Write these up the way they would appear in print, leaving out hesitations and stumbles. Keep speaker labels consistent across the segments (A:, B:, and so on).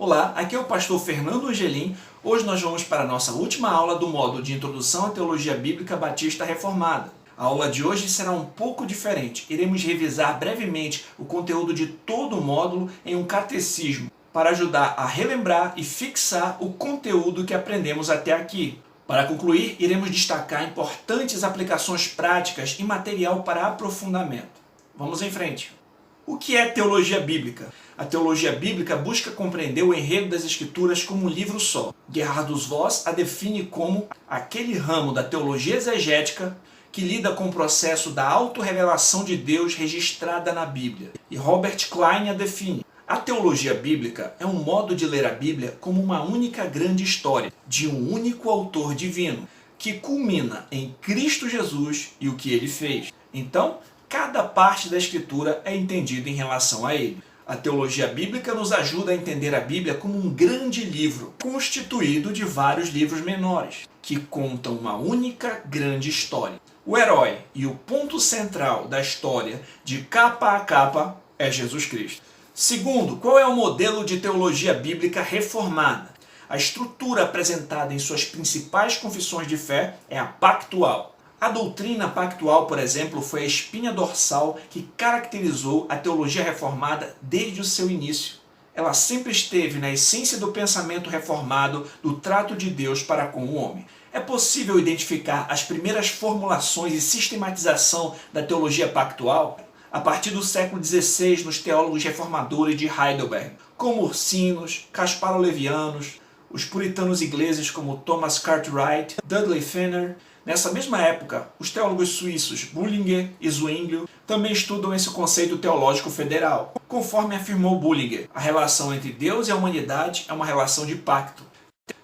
A: Olá, aqui é o pastor Fernando Angelim. Hoje nós vamos para a nossa última aula do módulo de Introdução à Teologia Bíblica Batista Reformada. A aula de hoje será um pouco diferente. Iremos revisar brevemente o conteúdo de todo o módulo em um catecismo, para ajudar a relembrar e fixar o conteúdo que aprendemos até aqui. Para concluir, iremos destacar importantes aplicações práticas e material para aprofundamento. Vamos em frente. O que é teologia bíblica? A teologia bíblica busca compreender o enredo das Escrituras como um livro só. Gerhardus Voss a define como aquele ramo da teologia exegética que lida com o processo da autorrevelação de Deus registrada na Bíblia. E Robert Klein a define. A teologia bíblica é um modo de ler a Bíblia como uma única grande história, de um único autor divino, que culmina em Cristo Jesus e o que ele fez. Então, cada parte da Escritura é entendida em relação a ele. A teologia bíblica nos ajuda a entender a Bíblia como um grande livro, constituído de vários livros menores, que contam uma única grande história. O herói e o ponto central da história, de capa a capa, é Jesus Cristo. Segundo, qual é o modelo de teologia bíblica reformada? A estrutura apresentada em suas principais confissões de fé é a pactual. A doutrina pactual, por exemplo, foi a espinha dorsal que caracterizou a teologia reformada desde o seu início. Ela sempre esteve na essência do pensamento reformado do trato de Deus para com o homem. É possível identificar as primeiras formulações e sistematização da teologia pactual a partir do século XVI nos teólogos reformadores de Heidelberg, como Ursinos, Casparo-Levianos, os puritanos ingleses como Thomas Cartwright, Dudley Fenner. Nessa mesma época, os teólogos suíços Bullinger e Zwinglio também estudam esse conceito teológico federal. Conforme afirmou Bullinger, a relação entre Deus e a humanidade é uma relação de pacto.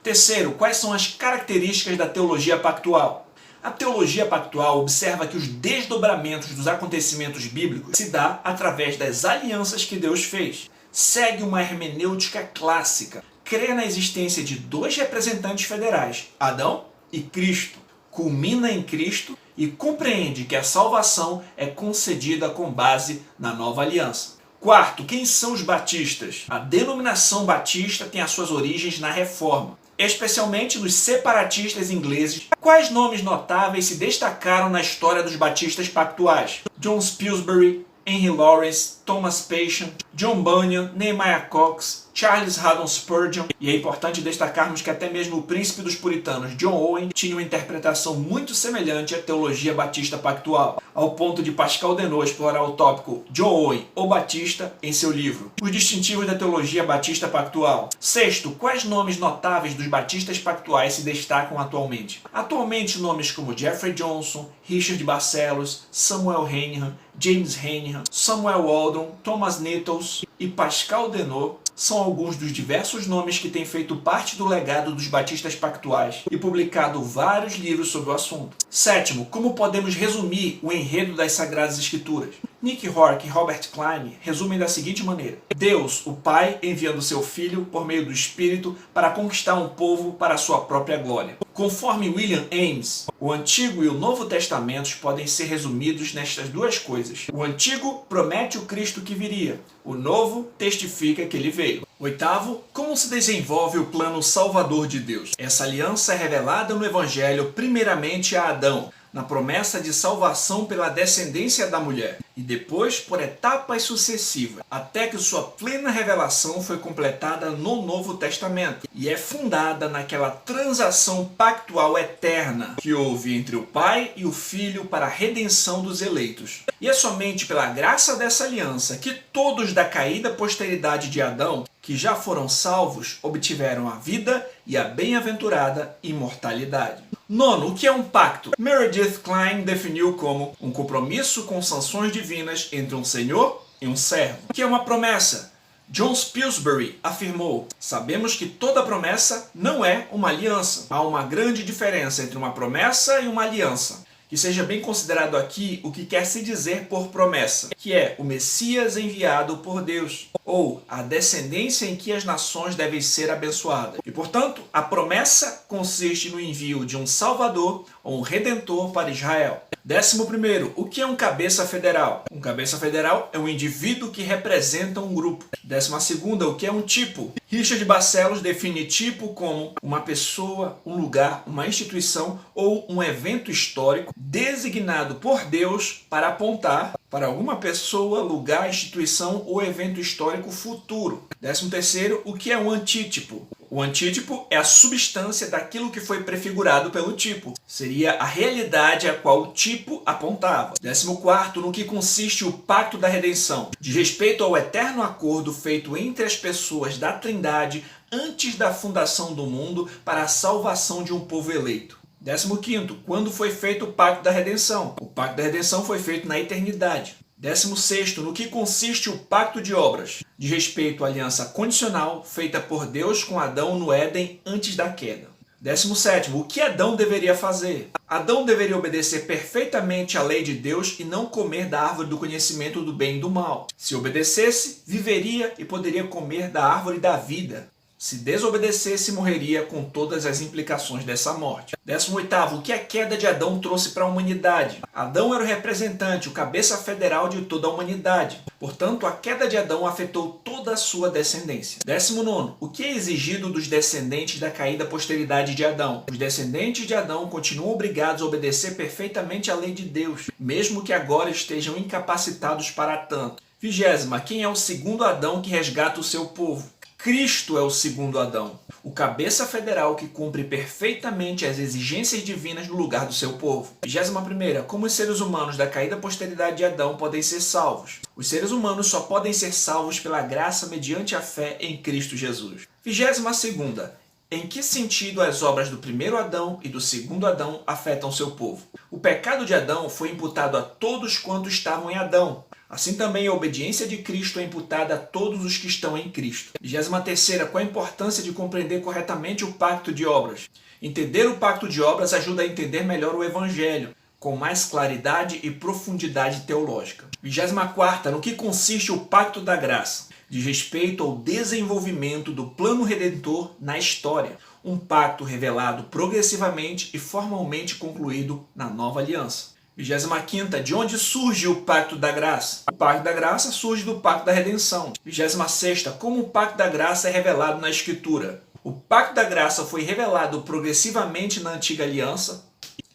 A: Terceiro, quais são as características da teologia pactual? A teologia pactual observa que os desdobramentos dos acontecimentos bíblicos se dá através das alianças que Deus fez. Segue uma hermenêutica clássica. Crê na existência de dois representantes federais, Adão e Cristo. Culmina em Cristo e compreende que a salvação é concedida com base na nova aliança. Quarto, quem são os batistas? A denominação batista tem as suas origens na Reforma, especialmente nos separatistas ingleses. Quais nomes notáveis se destacaram na história dos batistas pactuais? John Pillsbury, Henry Lawrence, Thomas Passion, John Bunyan, Nehemiah Cox, Charles Haddon Spurgeon. E é importante destacarmos que até mesmo o príncipe dos puritanos, John Owen, tinha uma interpretação muito semelhante à teologia batista pactual, ao ponto de Pascal Denot explorar o tópico John Owen ou Batista em seu livro Os Distintivos da Teologia Batista Pactual. Sexto, quais nomes notáveis dos batistas pactuais se destacam atualmente? Atualmente nomes como Jeffrey Johnson, Richard Barcellos, Samuel Henihan, James Henihan, Samuel Waldron, Thomas Nettles e Pascal Denot são alguns dos diversos nomes que têm feito parte do legado dos batistas pactuais e publicado vários livros sobre o assunto. Sétimo, como podemos resumir o enredo das Sagradas Escrituras? Nick Hork e Robert Klein resumem da seguinte maneira: Deus, o Pai, enviando seu Filho por meio do Espírito para conquistar um povo para a sua própria glória. Conforme William Ames, o Antigo e o Novo Testamentos podem ser resumidos nestas duas coisas. O Antigo promete o Cristo que viria, o Novo testifica que ele veio. Oitavo, como se desenvolve o plano salvador de Deus? Essa aliança é revelada no Evangelho primeiramente a Adão, na promessa de salvação pela descendência da mulher, e depois por etapas sucessivas, até que sua plena revelação foi completada no Novo Testamento, e é fundada naquela transação pactual eterna que houve entre o Pai e o Filho para a redenção dos eleitos. E é somente pela graça dessa aliança que todos da caída posteridade de Adão, que já foram salvos, obtiveram a vida e a bem-aventurada imortalidade. Nono, o que é um pacto? Meredith Klein definiu como um compromisso com sanções divinas entre um senhor e um servo. O que é uma promessa? John Pillsbury afirmou: sabemos que toda promessa não é uma aliança. Há uma grande diferença entre uma promessa e uma aliança. Que seja bem considerado aqui o que quer se dizer por promessa, que é o Messias enviado por Deus, ou a descendência em que as nações devem ser abençoadas. E, portanto, a promessa consiste no envio de um Salvador ou um Redentor para Israel. 11º, o que é um cabeça federal? Um cabeça federal é um indivíduo que representa um grupo. 12ª, o que é um tipo? Richard Barcelos define tipo como uma pessoa, um lugar, uma instituição ou um evento histórico designado por Deus para apontar para alguma pessoa, lugar, instituição ou evento histórico futuro. 13º, o que é um antítipo? O antítipo é a substância daquilo que foi prefigurado pelo tipo. Seria a realidade a qual o tipo apontava. 14º, no que consiste o pacto da redenção? Diz respeito ao eterno acordo feito entre as pessoas da Trindade antes da fundação do mundo para a salvação de um povo eleito. 15º, quando foi feito o pacto da redenção? O pacto da redenção foi feito na eternidade. 16º, no que consiste o pacto de obras? Diz respeito à aliança condicional feita por Deus com Adão no Éden antes da queda. 17º, o que Adão deveria fazer? Adão deveria obedecer perfeitamente à lei de Deus e não comer da árvore do conhecimento do bem e do mal. Se obedecesse, viveria e poderia comer da árvore da vida. Se desobedecesse, morreria com todas as implicações dessa morte. 18º, o que a queda de Adão trouxe para a humanidade? Adão era o representante, o cabeça federal de toda a humanidade. Portanto, a queda de Adão afetou toda a sua descendência. 19º, o que é exigido dos descendentes da caída posteridade de Adão? Os descendentes de Adão continuam obrigados a obedecer perfeitamente à lei de Deus, mesmo que agora estejam incapacitados para tanto. 20º, quem é o segundo Adão que resgata o seu povo? Cristo é o segundo Adão, o cabeça federal que cumpre perfeitamente as exigências divinas no lugar do seu povo. 21ª, como os seres humanos da caída posteridade de Adão podem ser salvos? Os seres humanos só podem ser salvos pela graça mediante a fé em Cristo Jesus. 22ª, em que sentido as obras do primeiro Adão e do segundo Adão afetam seu povo? O pecado de Adão foi imputado a todos quantos estavam em Adão. Assim também a obediência de Cristo é imputada a todos os que estão em Cristo. 23ª, qual a importância de compreender corretamente o pacto de obras? Entender o pacto de obras ajuda a entender melhor o Evangelho, com mais claridade e profundidade teológica. 24ª, no que consiste o pacto da graça? Diz respeito ao desenvolvimento do plano redentor na história. Um pacto revelado progressivamente e formalmente concluído na nova aliança. 25ª, de onde surge o pacto da graça? O pacto da graça surge do pacto da redenção. 26ª, como o pacto da graça é revelado na Escritura? O pacto da graça foi revelado progressivamente na antiga aliança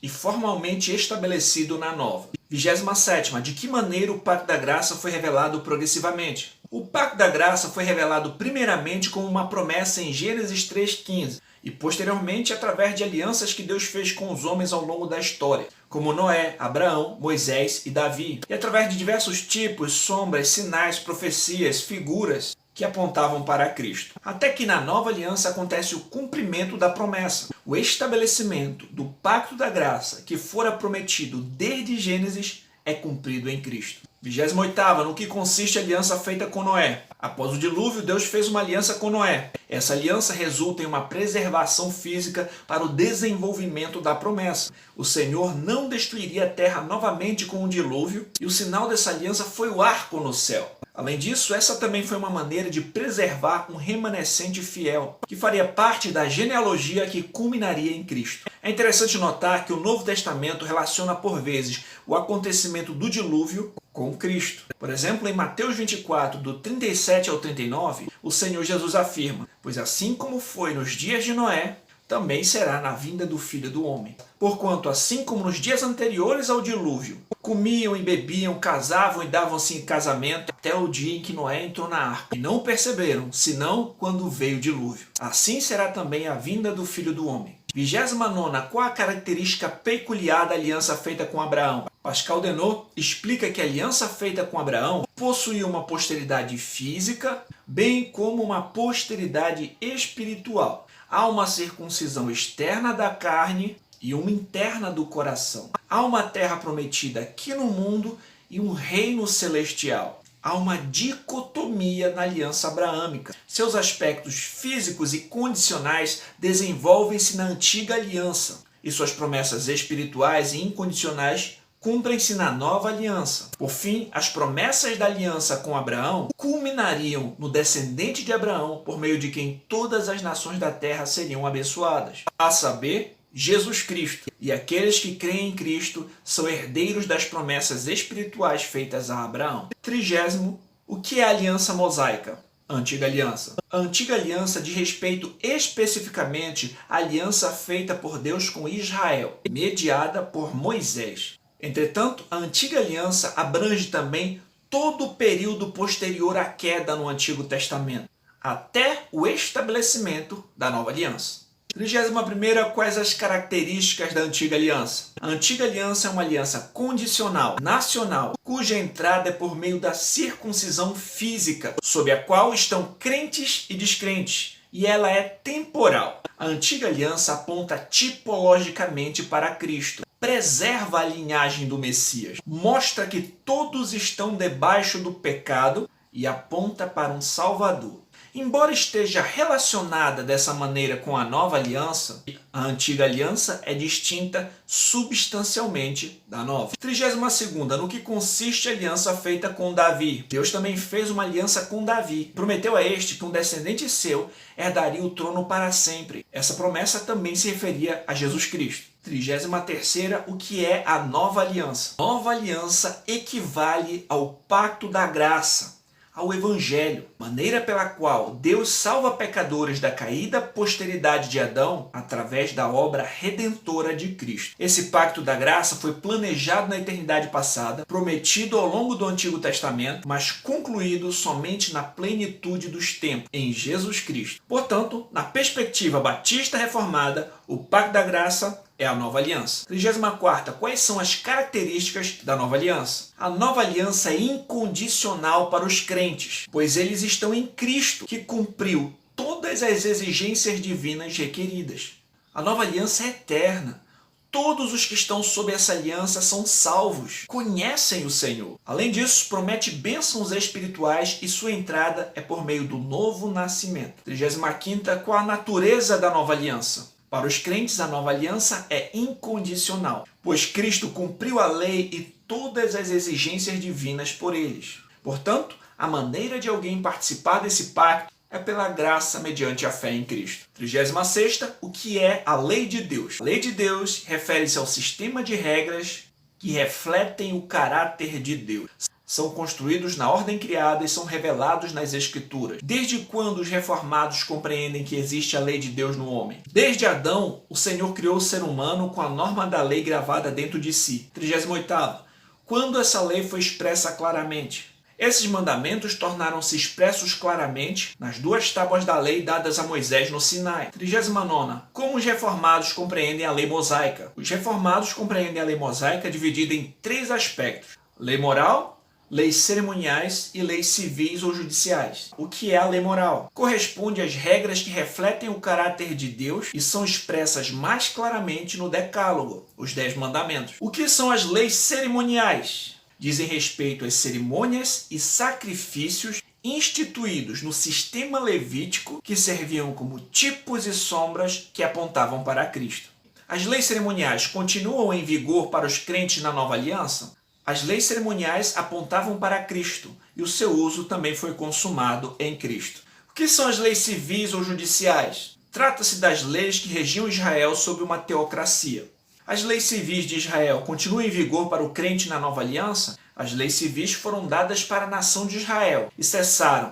A: e formalmente estabelecido na nova. 27ª, de que maneira o pacto da graça foi revelado progressivamente? O pacto da graça foi revelado primeiramente como uma promessa em Gênesis 3,15 e posteriormente através de alianças que Deus fez com os homens ao longo da história, como Noé, Abraão, Moisés e Davi, e através de diversos tipos, sombras, sinais, profecias, figuras que apontavam para Cristo. Até que na nova aliança acontece o cumprimento da promessa, o estabelecimento do pacto da graça que fora prometido desde Gênesis é cumprido em Cristo. 28ª, no que consiste a aliança feita com Noé? Após o dilúvio, Deus fez uma aliança com Noé. Essa aliança resulta em uma preservação física para o desenvolvimento da promessa. O Senhor não destruiria a terra novamente com um dilúvio, e o sinal dessa aliança foi o arco no céu. Além disso, essa também foi uma maneira de preservar um remanescente fiel, que faria parte da genealogia que culminaria em Cristo. É interessante notar que o Novo Testamento relaciona por vezes o acontecimento do dilúvio com Cristo. Por exemplo, em Mateus 24, do 37 ao 39, o Senhor Jesus afirma: "Pois assim como foi nos dias de Noé, também será na vinda do Filho do Homem. Porquanto, assim como nos dias anteriores ao dilúvio, comiam e bebiam, casavam e davam-se em casamento, até o dia em que Noé entrou na arca, e não perceberam, senão quando veio o dilúvio. Assim será também a vinda do Filho do Homem." 29ª, qual a característica peculiar da aliança feita com Abraão? Pascal Denot explica que a aliança feita com Abraão possuía uma posteridade física, bem como uma posteridade espiritual. Há uma circuncisão externa da carne e uma interna do coração. Há uma terra prometida aqui no mundo e um reino celestial. Há uma dicotomia na aliança abraâmica. Seus aspectos físicos e condicionais desenvolvem-se na antiga aliança, e suas promessas espirituais e incondicionais cumprem-se na nova aliança. Por fim, as promessas da aliança com Abraão culminariam no descendente de Abraão, por meio de quem todas as nações da terra seriam abençoadas, a saber, Jesus Cristo. E aqueles que creem em Cristo são herdeiros das promessas espirituais feitas a Abraão. 30º, o que é a aliança mosaica? A antiga aliança. A antiga aliança diz respeito especificamente à aliança feita por Deus com Israel, mediada por Moisés. Entretanto, a antiga aliança abrange também todo o período posterior à queda no Antigo Testamento, até o estabelecimento da nova aliança. 31ª, quais as características da antiga aliança? A antiga aliança é uma aliança condicional, nacional, cuja entrada é por meio da circuncisão física, sob a qual estão crentes e descrentes, e ela é temporal. A antiga aliança aponta tipologicamente para Cristo, preserva a linhagem do Messias, mostra que todos estão debaixo do pecado e aponta para um Salvador. Embora esteja relacionada dessa maneira com a nova aliança, a antiga aliança é distinta substancialmente da nova. 32ª, no que consiste a aliança feita com Davi? Deus também fez uma aliança com Davi. Prometeu a este que um descendente seu herdaria o trono para sempre. Essa promessa também se referia a Jesus Cristo. 33ª, o que é a nova aliança? Nova aliança equivale ao pacto da graça, ao Evangelho, maneira pela qual Deus salva pecadores da caída posteridade de Adão através da obra redentora de Cristo. Esse pacto da graça foi planejado na eternidade passada, prometido ao longo do Antigo Testamento, mas concluído somente na plenitude dos tempos, em Jesus Cristo. Portanto, na perspectiva batista reformada, o pacto da graça é a nova aliança. 34ª, quais são as características da nova aliança? A nova aliança é incondicional para os crentes, pois eles estão em Cristo, que cumpriu todas as exigências divinas requeridas. A nova aliança é eterna. Todos os que estão sob essa aliança são salvos, conhecem o Senhor. Além disso, promete bênçãos espirituais e sua entrada é por meio do novo nascimento. 35ª, qual a natureza da nova aliança? Para os crentes, a nova aliança é incondicional, pois Cristo cumpriu a lei e todas as exigências divinas por eles. Portanto, a maneira de alguém participar desse pacto é pela graça mediante a fé em Cristo. 36ª, o que é a lei de Deus? A lei de Deus refere-se ao sistema de regras que refletem o caráter de Deus. São construídos na ordem criada e são revelados nas Escrituras. Desde quando os reformados compreendem que existe a lei de Deus no homem? Desde Adão, o Senhor criou o ser humano com a norma da lei gravada dentro de si. 38ª, quando essa lei foi expressa claramente? Esses mandamentos tornaram-se expressos claramente nas 2 tábuas da lei dadas a Moisés no Sinai. 39ª, como os reformados compreendem a lei mosaica? Os reformados compreendem a lei mosaica dividida em 3 aspectos: lei moral, leis cerimoniais e leis civis ou judiciais. O que é a lei moral? Corresponde às regras que refletem o caráter de Deus e são expressas mais claramente no Decálogo, os 10 mandamentos. O que são as leis cerimoniais? Dizem respeito às cerimônias e sacrifícios instituídos no sistema levítico que serviam como tipos e sombras que apontavam para Cristo. As leis cerimoniais continuam em vigor para os crentes na nova aliança? As leis cerimoniais apontavam para Cristo e o seu uso também foi consumado em Cristo. O que são as leis civis ou judiciais? Trata-se das leis que regiam Israel sob uma teocracia. As leis civis de Israel continuam em vigor para o crente na nova aliança? As leis civis foram dadas para a nação de Israel e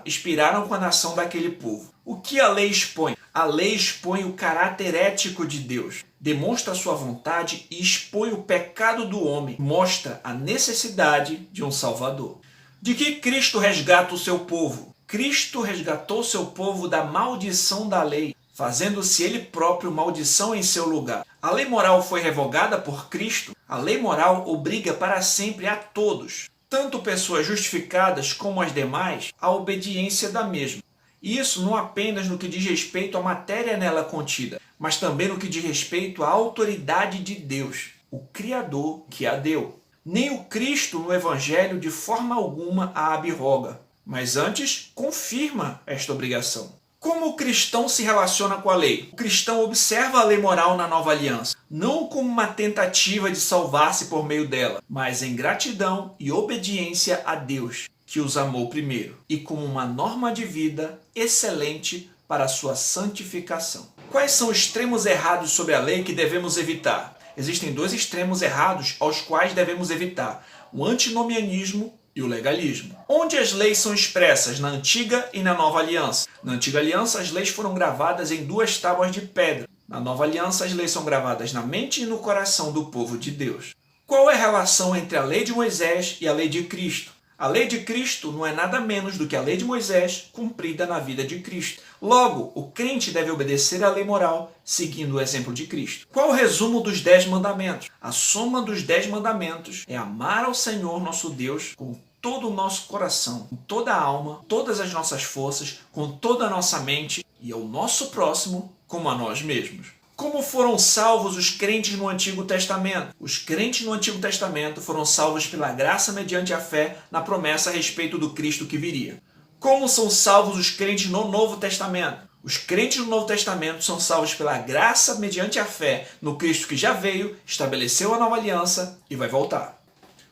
A: expiraram com a nação daquele povo. O que a lei expõe? A lei expõe o caráter ético de Deus, demonstra a sua vontade e expõe o pecado do homem, mostra a necessidade de um Salvador. De que Cristo resgata o seu povo? Cristo resgatou seu povo da maldição da lei, fazendo-se ele próprio maldição em seu lugar. A lei moral foi revogada por Cristo. A lei moral obriga para sempre a todos, tanto pessoas justificadas como as demais, à obediência da mesma. E isso não apenas no que diz respeito à matéria nela contida, mas também no que diz respeito à autoridade de Deus, o Criador que a deu. Nem o Cristo no Evangelho de forma alguma a abroga, mas antes confirma esta obrigação. Como o cristão se relaciona com a lei? O cristão observa a lei moral na nova aliança, não como uma tentativa de salvar-se por meio dela, mas em gratidão e obediência a Deus, que os amou primeiro, e como uma norma de vida excelente para a sua santificação. Quais são os extremos errados sobre a lei que devemos evitar? Existem dois extremos errados aos quais devemos evitar: o antinomianismo e o legalismo. Onde as leis são expressas? Na Antiga e na Nova Aliança. Na Antiga Aliança, as leis foram gravadas em 2 tábuas de pedra. Na Nova Aliança, as leis são gravadas na mente e no coração do povo de Deus. Qual é a relação entre a lei de Moisés e a lei de Cristo? A lei de Cristo não é nada menos do que a lei de Moisés cumprida na vida de Cristo. Logo, o crente deve obedecer à lei moral, seguindo o exemplo de Cristo. Qual o resumo dos 10 mandamentos? A soma dos 10 mandamentos é amar ao Senhor nosso Deus com todo o nosso coração, com toda a alma, todas as nossas forças, com toda a nossa mente e ao nosso próximo como a nós mesmos. Como foram salvos os crentes no Antigo Testamento? Os crentes no Antigo Testamento foram salvos pela graça mediante a fé na promessa a respeito do Cristo que viria. Como são salvos os crentes no Novo Testamento? Os crentes no Novo Testamento são salvos pela graça mediante a fé no Cristo que já veio, estabeleceu a nova aliança e vai voltar.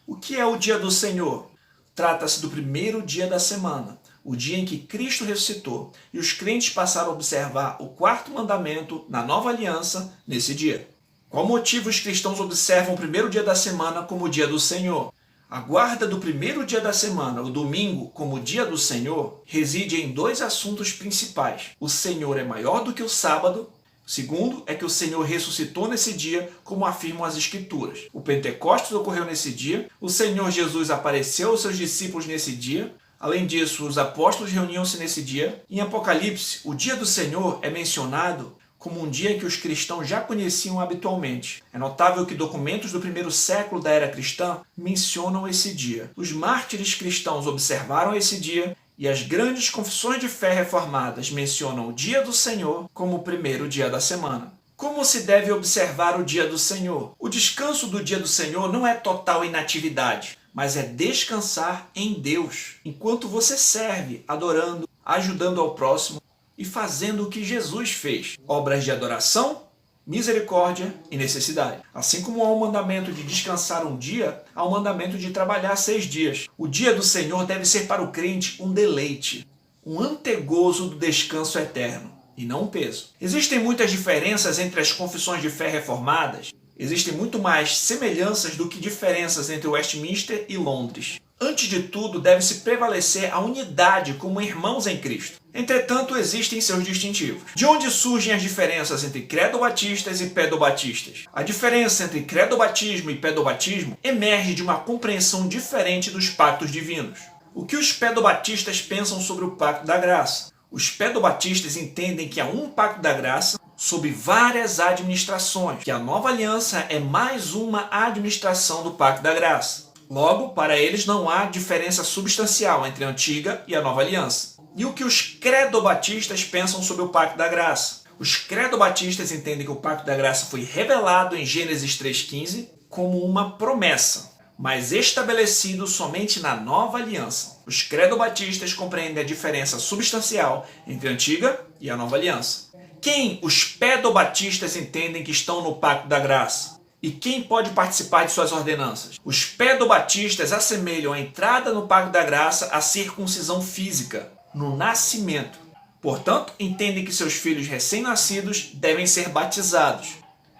A: O que é o dia do Senhor? Trata-se do primeiro dia da semana, o dia em que Cristo ressuscitou, e os crentes passaram a observar o 4º mandamento na nova aliança nesse dia. Qual motivo os cristãos observam o primeiro dia da semana como o dia do Senhor? A guarda do primeiro dia da semana, o domingo, como o dia do Senhor, reside em 2 assuntos principais. O Senhor é maior do que o sábado. O segundo é que o Senhor ressuscitou nesse dia, como afirmam as Escrituras. O Pentecostes ocorreu nesse dia, o Senhor Jesus apareceu aos seus discípulos nesse dia. Além disso, os apóstolos reuniam-se nesse dia. Em Apocalipse, o dia do Senhor é mencionado como um dia que os cristãos já conheciam habitualmente. É notável que documentos do primeiro século da era cristã mencionam esse dia. Os mártires cristãos observaram esse dia e as grandes confissões de fé reformadas mencionam o dia do Senhor como o primeiro dia da semana. Como se deve observar o dia do Senhor? O descanso do dia do Senhor não é total inatividade, mas é descansar em Deus, enquanto você serve, adorando, ajudando ao próximo e fazendo o que Jesus fez. Obras de adoração, misericórdia e necessidade. Assim como há um mandamento de descansar um dia, há um mandamento de trabalhar 6 dias. O dia do Senhor deve ser para o crente um deleite, um antegozo do descanso eterno, e não um peso. Existem muitas diferenças entre as confissões de fé reformadas. Existem muito mais semelhanças do que diferenças entre Westminster e Londres. Antes de tudo, deve-se prevalecer a unidade como irmãos em Cristo. Entretanto, existem seus distintivos. De onde surgem as diferenças entre credobatistas e pedobatistas? A diferença entre credobatismo e pedobatismo emerge de uma compreensão diferente dos pactos divinos. O que os pedobatistas pensam sobre o pacto da graça? Os pedobatistas entendem que há um pacto da graça sob várias administrações, que a nova aliança é mais uma administração do pacto da graça. Logo, para eles não há diferença substancial entre a antiga e a nova aliança. E o que os credobatistas pensam sobre o pacto da graça? Os credobatistas entendem que o pacto da graça foi revelado em Gênesis 3,15 como uma promessa, mas estabelecido somente na nova aliança. Os credobatistas compreendem a diferença substancial entre a antiga e a nova aliança. Quem os pedobatistas entendem que estão no pacto da graça? E quem pode participar de suas ordenanças? Os pedobatistas assemelham a entrada no pacto da graça à circuncisão física, no nascimento. Portanto, entendem que seus filhos recém-nascidos devem ser batizados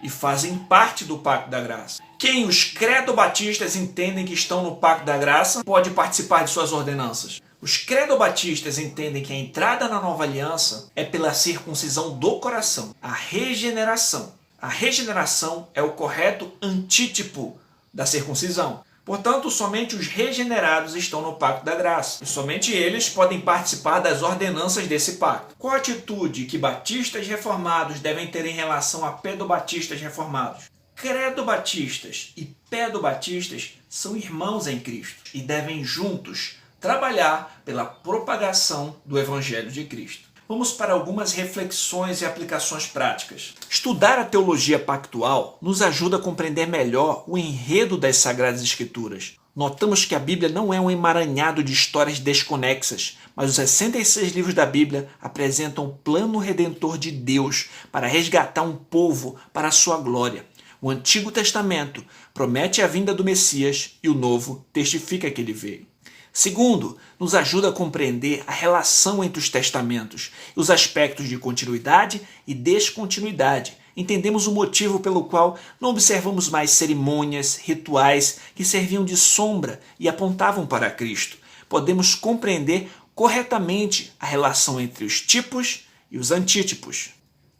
A: e fazem parte do pacto da graça. Quem os credobatistas entendem que estão no pacto da graça pode participar de suas ordenanças. Os credobatistas entendem que a entrada na nova aliança é pela circuncisão do coração, a regeneração. A regeneração é o correto antítipo da circuncisão. Portanto, somente os regenerados estão no pacto da graça. E somente eles podem participar das ordenanças desse pacto. Qual a atitude que batistas reformados devem ter em relação a pedobatistas reformados? Credobatistas e pedobatistas são irmãos em Cristo e devem juntos trabalhar pela propagação do Evangelho de Cristo. Vamos para algumas reflexões e aplicações práticas. Estudar a teologia pactual nos ajuda a compreender melhor o enredo das Sagradas Escrituras. Notamos que a Bíblia não é um emaranhado de histórias desconexas, mas os 66 livros da Bíblia apresentam o plano redentor de Deus para resgatar um povo para a sua glória. O Antigo Testamento promete a vinda do Messias e o Novo testifica que ele veio. Segundo, nos ajuda a compreender a relação entre os testamentos e os aspectos de continuidade e descontinuidade. Entendemos o motivo pelo qual não observamos mais cerimônias, rituais que serviam de sombra e apontavam para Cristo. Podemos compreender corretamente a relação entre os tipos e os antítipos.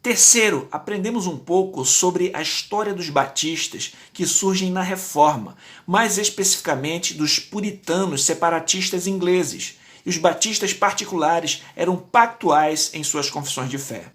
A: Terceiro, aprendemos um pouco sobre a história dos batistas que surgem na Reforma, mais especificamente dos puritanos separatistas ingleses. E os batistas particulares eram pactuais em suas confissões de fé.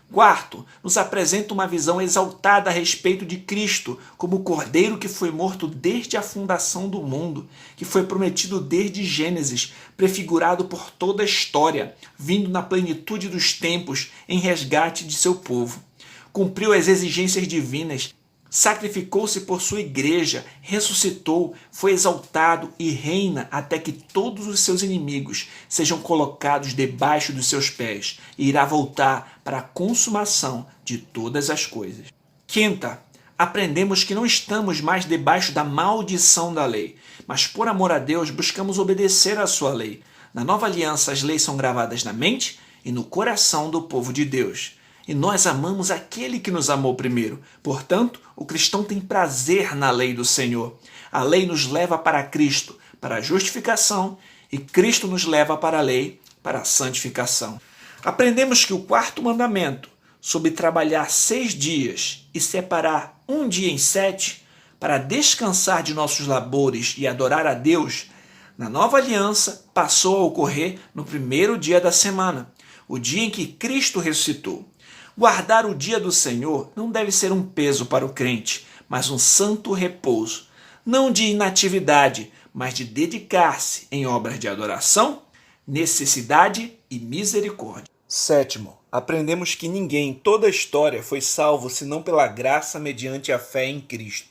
A: Quarto, nos apresenta uma visão exaltada a respeito de Cristo como o Cordeiro que foi morto desde a fundação do mundo, que foi prometido desde Gênesis, prefigurado por toda a história, vindo na plenitude dos tempos em resgate de seu povo. Cumpriu as exigências divinas, sacrificou-se por sua igreja, ressuscitou, foi exaltado e reina até que todos os seus inimigos sejam colocados debaixo dos seus pés e irá voltar para a consumação de todas as coisas. Quinta, aprendemos que não estamos mais debaixo da maldição da lei, mas por amor a Deus buscamos obedecer à sua lei. Na nova aliança as leis são gravadas na mente e no coração do povo de Deus. E nós amamos aquele que nos amou primeiro. Portanto, o cristão tem prazer na lei do Senhor. A lei nos leva para Cristo, para a justificação, e Cristo nos leva para a lei, para a santificação. Aprendemos que o quarto mandamento, sobre trabalhar 6 dias e separar um dia em 7, para descansar de nossos labores e adorar a Deus, na nova aliança passou a ocorrer no primeiro dia da semana, o dia em que Cristo ressuscitou. Guardar o dia do Senhor não deve ser um peso para o crente, mas um santo repouso, não de inatividade, mas de dedicar-se em obras de adoração, necessidade e misericórdia. Sétimo, aprendemos que ninguém em toda a história foi salvo senão pela graça mediante a fé em Cristo.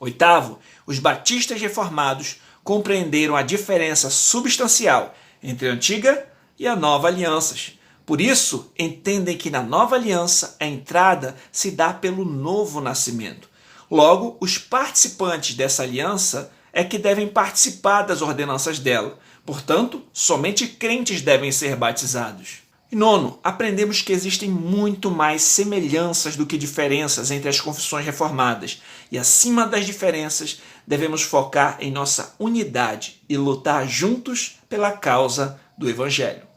A: Oitavo, os batistas reformados compreenderam a diferença substancial entre a antiga e a nova alianças. Por isso, entendem que na nova aliança a entrada se dá pelo novo nascimento. Logo, os participantes dessa aliança é que devem participar das ordenanças dela. Portanto, somente crentes devem ser batizados. E nono, aprendemos que existem muito mais semelhanças do que diferenças entre as confissões reformadas. E acima das diferenças, devemos focar em nossa unidade e lutar juntos pela causa do Evangelho.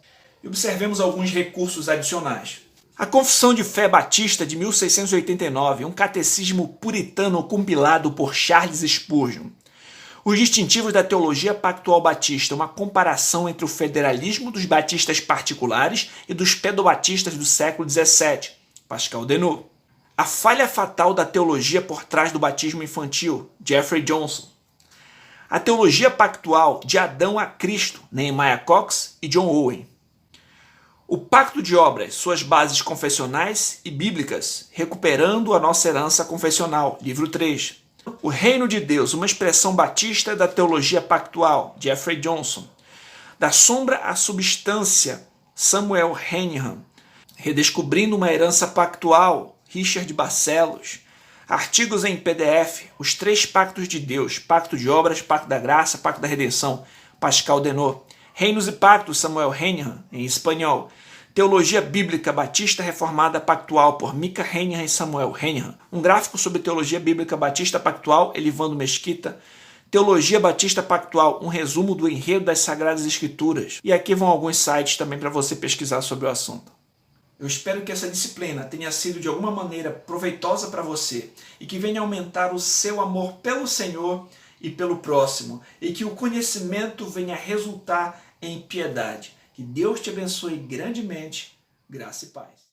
A: E observemos alguns recursos adicionais. A Confissão de Fé Batista de 1689, um catecismo puritano compilado por Charles Spurgeon. Os distintivos da teologia pactual batista, uma comparação entre o federalismo dos batistas particulares e dos pedobatistas do século XVII, Pascal Denot. A falha fatal da teologia por trás do batismo infantil, Jeffrey Johnson. A teologia pactual de Adão a Cristo, Nehemiah Cox e John Owen. O Pacto de Obras, suas bases confessionais e bíblicas, recuperando a nossa herança confessional, livro 3. O Reino de Deus, uma expressão batista da teologia pactual, Jeffrey Johnson. Da sombra à substância, Samuel Henihan. Redescobrindo uma herança pactual, Richard Barcelos. Artigos em PDF, os 3 pactos de Deus, Pacto de Obras, Pacto da Graça, Pacto da Redenção, Pascal Denot. Reinos e Pactos, Samuel Henihan, em espanhol. Teologia Bíblica Batista Reformada Pactual, por Mika Henihan e Samuel Henihan. Um gráfico sobre Teologia Bíblica Batista Pactual, Elivando Mesquita. Teologia Batista Pactual, um resumo do enredo das Sagradas Escrituras. E aqui vão alguns sites também para você pesquisar sobre o assunto. Eu espero que essa disciplina tenha sido de alguma maneira proveitosa para você e que venha aumentar o seu amor pelo Senhor e pelo próximo, e que o conhecimento venha resultar em piedade. Que Deus te abençoe grandemente. Graça e paz.